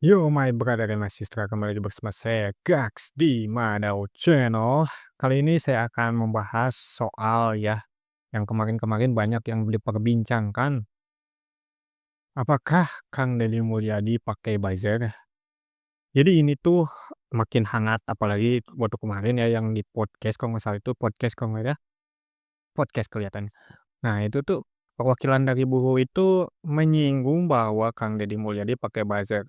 Yo, my brother and my sister, kembali lagi bersama saya Gax di Madao Channel. Kali ini saya akan membahas soal yang kemarin-kemarin banyak yang diperbincangkan. Apakah Kang Deddy Mulyadi pakai buzzer? Jadi ini tuh makin hangat, apalagi waktu kemarin ya yang di podcast kalau nggak salah itu podcast kalau nggak ya, podcast kelihatan. Nah itu tuh perwakilan dari buruh itu menyinggung bahwa Kang Deddy Mulyadi pakai buzzer.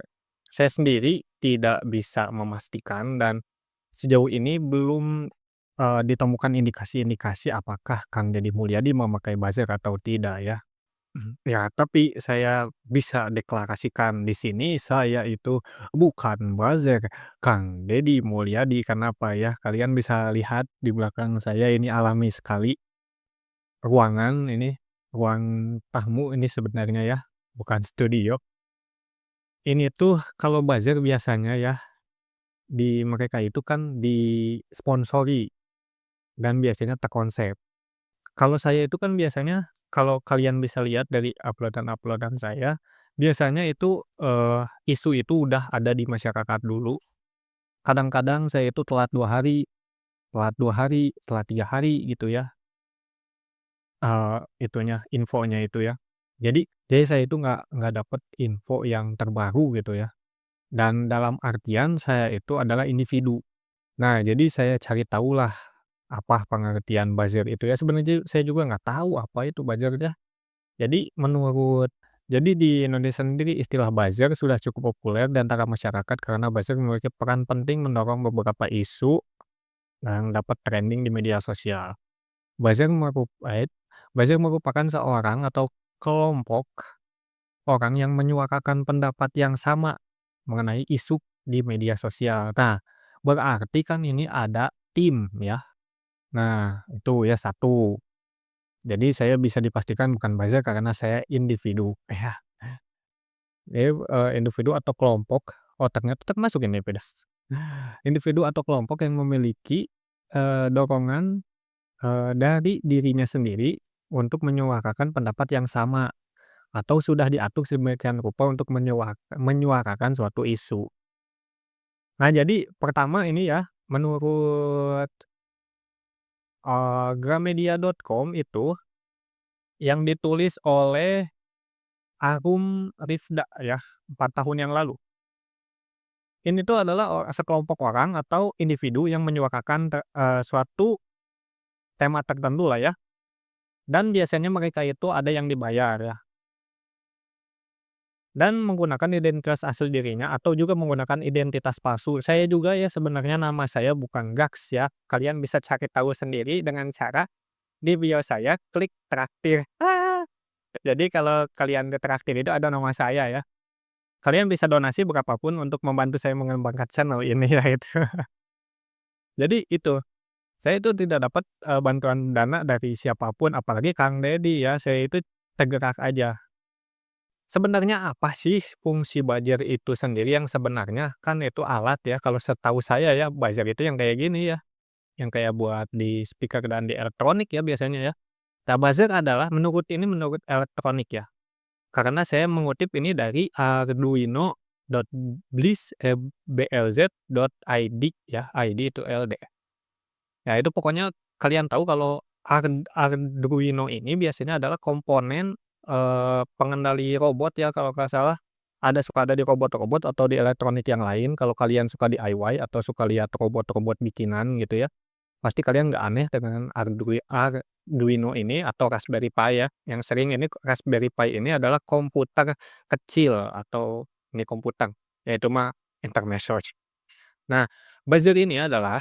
Saya sendiri tidak bisa memastikan dan sejauh ini belum, ditemukan indikasi-indikasi apakah Kang Deddy Mulyadi memakai buzzer atau tidak ya. Ya, tapi saya bisa deklarasikan di sini saya itu bukan buzzer Kang Deddy Mulyadi. Kenapa ya? Kalian bisa lihat di belakang saya ini alami sekali ruangan ini, ruang tamu ini sebenarnya ya, bukan studio. Ini tuh kalau buzzer biasanya ya, di mereka itu kan disponsori dan biasanya terkonsep. Kalau saya itu kan biasanya, kalau kalian bisa lihat dari uploadan-uploadan saya, biasanya itu, isu itu udah ada di masyarakat dulu. Kadang-kadang saya itu telat 3 hari gitu ya, infonya itu ya. Jadi saya itu nggak dapet info yang terbaru gitu ya, dan dalam artian saya itu adalah individu. Nah, jadi saya cari tahulah apa pengertian buzzer itu ya, sebenarnya saya juga nggak tahu apa itu buzzer ya. Jadi di Indonesia sendiri istilah buzzer sudah cukup populer di antara masyarakat karena buzzer memiliki peran penting mendorong beberapa isu yang dapat trending di media sosial. Buzzer buzzer merupakan seorang atau kelompok orang yang menyuarakan pendapat yang sama mengenai isu di media sosial. Nah, berarti kan ini ada tim ya. Nah, itu ya satu. Jadi saya bisa dipastikan bukan buzzer karena saya individu. Ya, individu atau kelompok. Oh, ternyata termasuk individu. Individu atau kelompok yang memiliki dorongan dari dirinya sendiri untuk menyuarakan pendapat yang sama atau sudah diatur sedemikian rupa untuk menyuarakan suatu isu. Nah, jadi pertama ini ya, menurut, Gramedia.com itu yang ditulis oleh Arum Rifda ya, 4 tahun yang lalu. Ini tuh adalah sekelompok orang atau individu yang menyuarakan suatu tema tertentu lah ya, dan biasanya mereka itu ada yang dibayar ya, dan menggunakan identitas asli dirinya atau juga menggunakan identitas palsu. Saya juga ya sebenarnya nama saya bukan Gax ya, kalian bisa cari tahu sendiri dengan cara di bio saya klik traktir. Jadi kalau kalian di traktir itu ada nama saya ya. Kalian bisa donasi berapapun untuk membantu saya mengembangkan channel ini ya itu. Jadi itu, saya itu tidak dapat, bantuan dana dari siapapun apalagi Kang Deddy ya, saya itu tergerak aja. Sebenarnya apa sih fungsi buzzer itu sendiri yang sebenarnya? Kan itu alat ya, kalau setahu saya ya buzzer itu yang kayak gini ya, yang kayak buat di speaker dan di elektronik ya biasanya ya. Nah, buzzer adalah menurut elektronik ya, karena saya mengutip ini dari blz.id ya, ID itu LD. Ya itu pokoknya kalian tahu kalau Arduino ini biasanya adalah komponen, pengendali robot ya kalau nggak salah, suka ada di robot-robot atau di elektronik yang lain. Kalau kalian suka DIY atau suka lihat robot-robot bikinan gitu ya, pasti kalian nggak aneh dengan Arduino ini atau Raspberry Pi ya, yang sering ini Raspberry Pi ini adalah komputer kecil atau mini komputer, ya itu mah intermezzo. Nah, buzzer ini adalah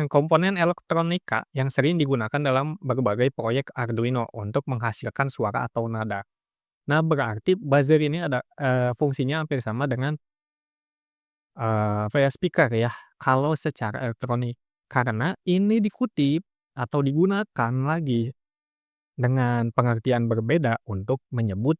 komponen elektronika yang sering digunakan dalam berbagai proyek Arduino untuk menghasilkan suara atau nada. Nah, berarti buzzer ini fungsinya hampir sama dengan, apa ya, speaker ya, kalau secara elektronik. Karena ini dikutip atau digunakan lagi dengan pengertian berbeda untuk menyebut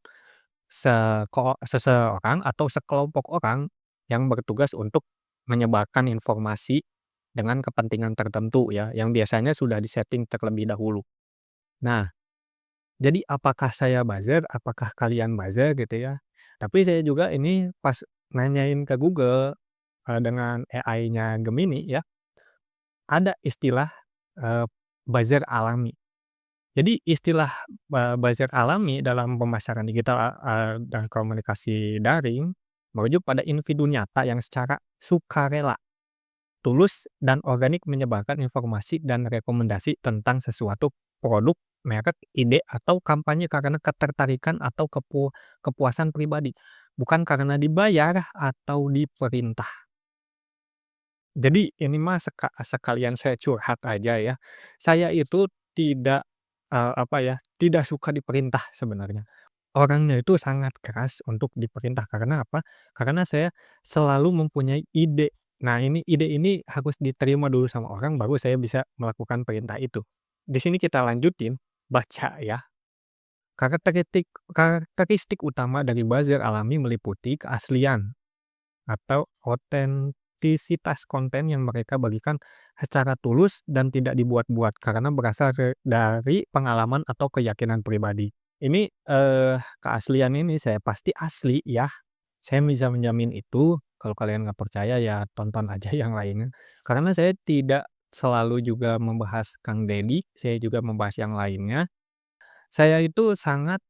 seseorang atau sekelompok orang yang bertugas untuk menyebarkan informasi dengan kepentingan tertentu ya, yang biasanya sudah disetting terlebih dahulu. Nah, jadi apakah saya buzzer, apakah kalian buzzer gitu ya. Tapi saya juga ini pas nanyain ke Google, dengan AI-nya Gemini ya, ada istilah, eee, buzzer alami. Jadi istilah, buzzer alami dalam pemasaran digital, dan komunikasi daring merujuk pada individu nyata yang secara sukarela, tulus, dan organik menyebarkan informasi dan rekomendasi tentang sesuatu produk, merek, ide, atau kampanye karena ketertarikan atau kepuasan pribadi, bukan karena dibayar atau diperintah. Jadi ini mah sekalian saya curhat aja ya. Saya itu tidak, apa ya, tidak suka diperintah sebenarnya. Orangnya itu sangat keras untuk diperintah, karena apa? Karena saya selalu mempunyai ide. Nah, ide ini harus diterima dulu sama orang, baru saya bisa melakukan perintah itu. Di sini kita lanjutin, baca ya. Karakteristik utama dari buzzer alami meliputi keaslian atau otentisitas konten yang mereka bagikan secara tulus dan tidak dibuat-buat karena berasal dari pengalaman atau keyakinan pribadi. Ini, keaslian ini saya pasti asli ya, saya bisa menjamin itu. Kalau kalian nggak percaya ya tonton aja yang lainnya. Karena saya tidak selalu juga membahas Kang Deddy, saya juga membahas yang lainnya. Saya itu sangat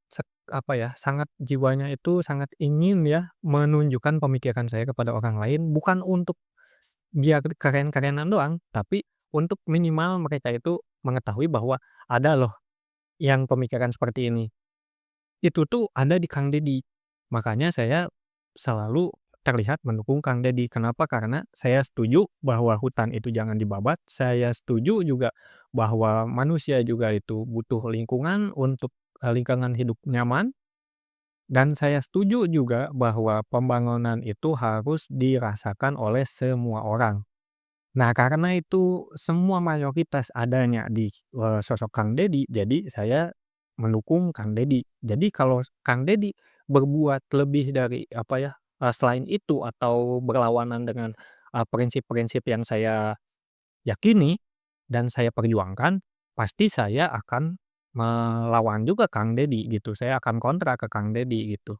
apa ya, sangat jiwanya itu sangat ingin ya menunjukkan pemikiran saya kepada orang lain, bukan untuk biar keren-kerenan doang, tapi untuk minimal mereka itu mengetahui bahwa ada loh yang pemikiran seperti ini. Itu tuh ada di Kang Deddy. Makanya saya selalu terlihat mendukung Kang Deddy. Kenapa? Karena saya setuju bahwa hutan itu jangan dibabat, saya setuju juga bahwa manusia juga itu butuh lingkungan untuk, lingkungan hidup nyaman, dan saya setuju juga bahwa pembangunan itu harus dirasakan oleh semua orang. Nah, karena itu semua mayoritas adanya di, sosok Kang Deddy, jadi saya mendukung Kang Deddy. Jadi kalau Kang Deddy berbuat lebih dari apa ya, selain itu atau berlawanan dengan, prinsip-prinsip yang saya yakini dan saya perjuangkan, pasti saya akan melawan juga Kang Deddy gitu, saya akan kontra ke Kang Deddy gitu.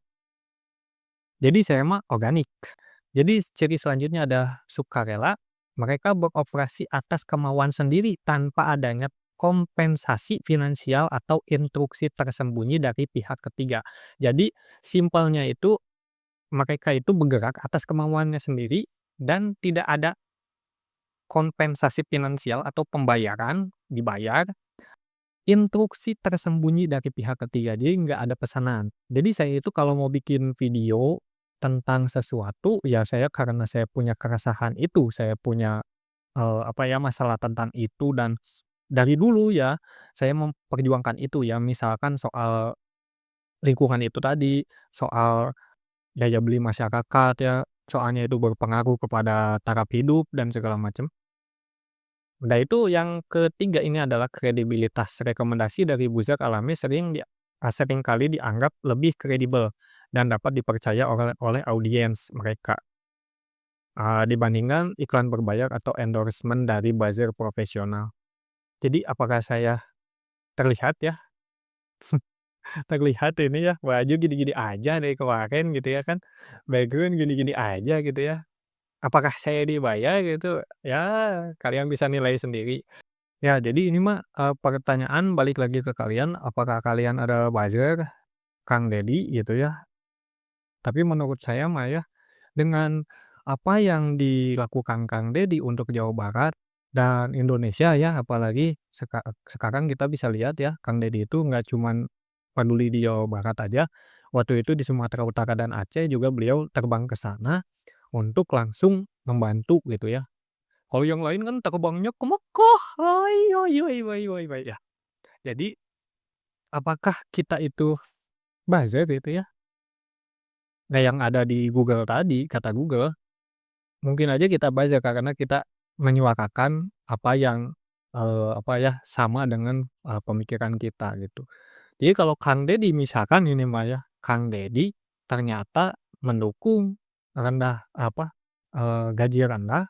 Jadi saya mah organik. Jadi ciri selanjutnya ada sukarela, mereka beroperasi atas kemauan sendiri tanpa adanya kompensasi finansial atau instruksi tersembunyi dari pihak ketiga. Jadi simpelnya itu mereka itu bergerak atas kemauannya sendiri dan tidak ada kompensasi finansial atau pembayaran, dibayar, instruksi tersembunyi dari pihak ketiga, jadi nggak ada pesanan. Jadi saya itu kalau mau bikin video tentang sesuatu, ya saya karena saya punya keresahan itu, saya punya, apa ya, masalah tentang itu dan dari dulu ya, saya memperjuangkan itu ya, misalkan soal lingkungan itu tadi, soal daya beli masyarakat ya, soalnya itu berpengaruh kepada taraf hidup dan segala macam. Nah itu yang ketiga ini adalah kredibilitas. Rekomendasi dari buzzer alami seringkali dianggap lebih kredibel dan dapat dipercaya oleh audiens mereka, dibandingkan iklan berbayar atau endorsement dari buzzer profesional. Jadi apakah saya terlihat ya, terlihat ini ya, baju gini-gini aja dari kemarin gitu ya kan, background gini-gini aja gitu ya. Apakah saya dibayar gitu? Ya kalian bisa nilai sendiri. Ya, jadi ini mah, pertanyaan balik lagi ke kalian, apakah kalian ada buzzer, Kang Deddy gitu ya. Tapi menurut saya mah ya, dengan apa yang dilakukan Kang Deddy untuk Jawa Barat dan Indonesia ya, apalagi sekarang kita bisa lihat ya, Kang Deddy itu nggak cuman peduli di Jawa Barat aja, waktu itu di Sumatera Utara dan Aceh juga beliau terbang ke sana untuk langsung membantu gitu ya. Kalau yang lain kan terbangnya ke Mekah, ya. Jadi, apakah kita itu buzzer gitu ya? Nah, yang ada di Google tadi, kata Google, mungkin aja kita buzzer karena kita menyuarakan apa yang, apa ya, sama dengan, pemikiran kita gitu. Jadi kalau Kang Deddy misalkan ini mah ya, Kang Deddy ternyata mendukung rendah apa, gaji rendah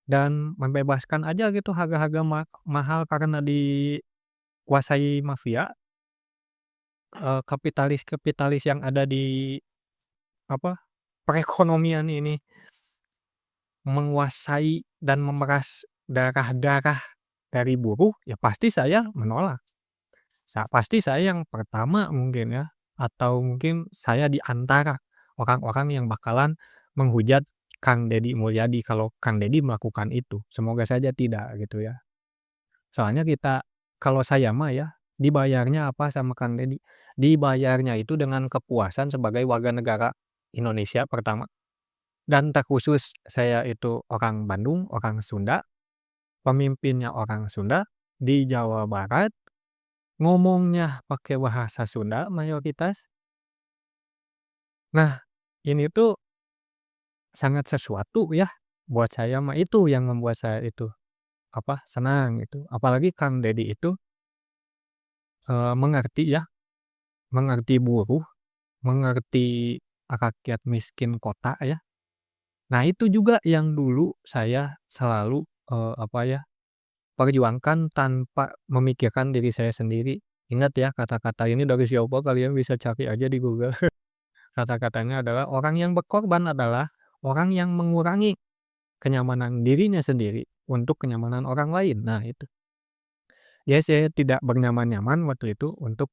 dan membebaskan aja gitu harga-harga mahal karena dikuasai mafia. Kapitalis-kapitalis yang ada di apa, perekonomian ini menguasai dan memeras darah-darah dari buruh, ya pasti saya menolak. Pasti saya yang pertama mungkin ya, atau mungkin saya di antara orang-orang yang bakalan menghujat Kang Deddy Mulyadi kalau Kang Deddy melakukan itu. Semoga saja tidak gitu ya. Soalnya kalau saya mah ya, dibayarnya apa sama Kang Deddy? Dibayarnya itu dengan kepuasan sebagai warga negara Indonesia pertama, dan terkhusus saya itu orang Bandung, orang Sunda, pemimpinnya orang Sunda, di Jawa Barat, ngomongnya pakai bahasa Sunda mayoritas. Nah, ini tuh sangat sesuatu ya buat saya mah, itu yang membuat saya itu, senang gitu. Apalagi Kang Deddy itu, mengerti ya, mengerti buruh, mengerti rakyat miskin kota ya. Nah, itu juga yang dulu saya selalu, perjuangkan tanpa memikirkan diri saya sendiri. Ingat ya kata-kata ini dari siapa, kalian bisa cari aja di Google. Kata-katanya adalah, "Orang yang berkorban adalah orang yang mengurangi kenyamanan dirinya sendiri untuk kenyamanan orang lain." Nah itu. Ya saya tidak bernyaman-nyaman waktu itu untuk,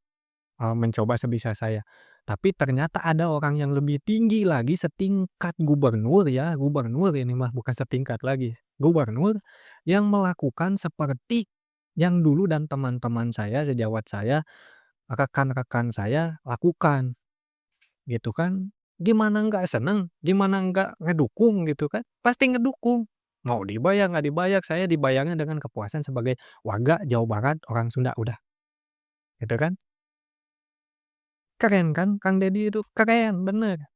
mencoba sebisa saya. Tapi ternyata ada orang yang lebih tinggi lagi setingkat gubernur ya, gubernur ini mah bukan setingkat lagi, gubernur yang melakukan seperti yang dulu dan teman-teman saya, sejawat saya, rekan-rekan saya lakukan. Gitu kan. Gimana nggak seneng, gimana nggak ngedukung gitu kan, pasti ngedukung. Mau dibayar nggak dibayar, saya dibayarnya dengan kepuasan sebagai warga Jawa Barat, orang Sunda, udah, gitu kan. Keren kan, Kang Deddy itu keren, bener.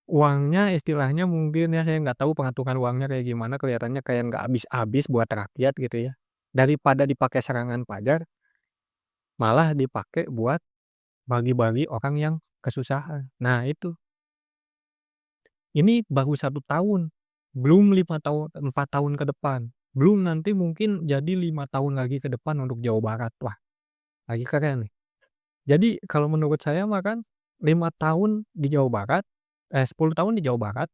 Uangnya istilahnya mungkin ya, saya nggak tahu pengaturan uangnya kayak gimana, kelihatannya kayak nggak habis-habis buat rakyat gitu ya. Daripada dipakai serangan pajar, malah dipakai buat bagi-bagi orang yang kesusahan. Nah itu. Ini baru 1 tahun, belum 4 tahun ke depan, belum nanti mungkin jadi 5 tahun lagi ke depan untuk Jawa Barat. Wah, lagi keren nih. Jadi kalau menurut saya mah kan 5 tahun di Jawa Barat, 10 tahun di Jawa Barat,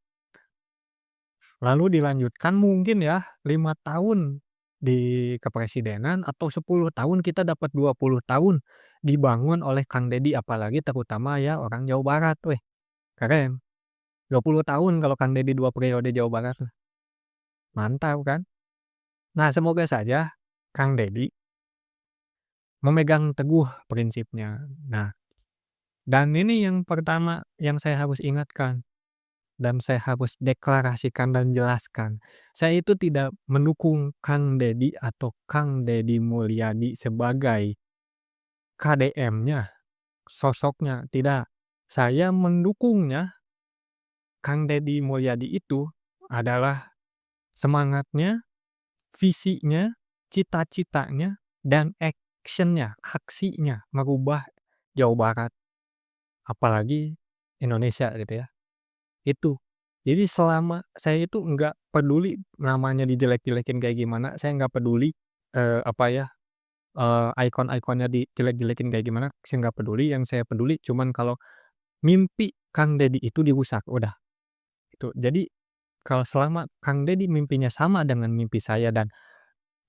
lalu dilanjutkan mungkin ya 5 tahun di kepresidenan, atau 10 tahun kita dapat 20 tahun dibangun oleh Kang Deddy, apalagi terutama ya orang Jawa Barat, weh, keren. 20 tahun kalau Kang Deddy 2 periode Jawa Barat mah, mantap kan? Nah, semoga saja Kang Deddy memegang teguh prinsipnya. Nah, dan ini yang pertama yang saya harus ingatkan dan saya harus deklarasikan dan jelaskan. Saya itu tidak mendukung Kang Deddy atau Kang Deddy Mulyadi sebagai KDM-nya, sosoknya, tidak. Saya mendukungnya, Kang Deddy Mulyadi itu adalah semangatnya, visinya, cita-citanya, dan action-nya, aksinya merubah Jawa Barat, apalagi Indonesia gitu ya, itu. Jadi selama saya itu nggak peduli namanya dijelek-jelekin kayak gimana, saya nggak peduli, ikon-ikonnya dijelek-jelekin kayak gimana, saya nggak peduli, yang saya peduli cuman kalau mimpi Kang Deddy itu dirusak, udah, itu. Jadi kalau selama Kang Deddy mimpinya sama dengan mimpi saya dan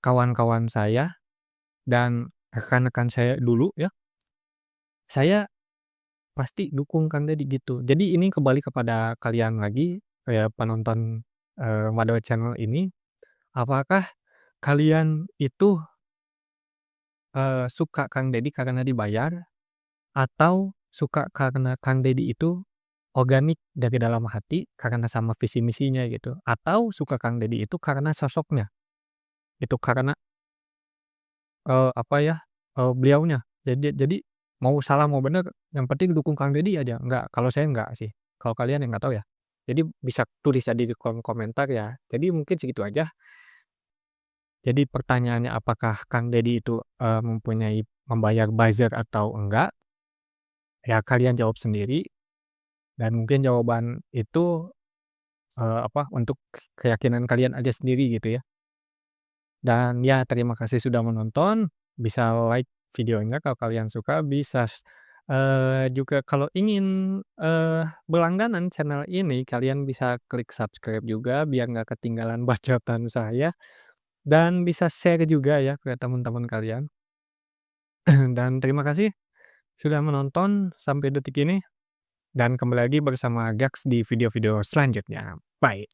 kawan-kawan saya dan rekan-rekan saya dulu ya, saya pasti dukung Kang Deddy gitu. Jadi ini kembali kepada kalian lagi, penonton, Mado Channel ini, apakah kalian itu, suka Kang Deddy karena dibayar, atau suka karena Kang Deddy itu organik dari dalam hati karena sama visi misinya gitu, atau suka Kang Deddy itu karena sosoknya, itu karena beliaunya. Jadi mau salah mau bener yang penting dukung Kang Deddy aja, enggak, kalau saya enggak sih. Kalau kalian ya nggak tahu ya. Jadi bisa tulis aja di kolom komentar ya. Jadi mungkin segitu aja. Jadi pertanyaannya apakah Kang Deddy itu, membayar buzzer atau enggak, ya kalian jawab sendiri, dan mungkin jawaban itu, untuk keyakinan kalian aja sendiri gitu ya. Dan ya terima kasih sudah menonton, bisa like videonya kalau kalian suka, bisa Juga kalau ingin, berlangganan channel ini, kalian bisa klik subscribe juga biar nggak ketinggalan bacotan saya, dan bisa share juga ya ke teman-teman kalian. Dan terima kasih sudah menonton sampai detik ini, dan kembali lagi bersama Gaks di video-video selanjutnya. Bye.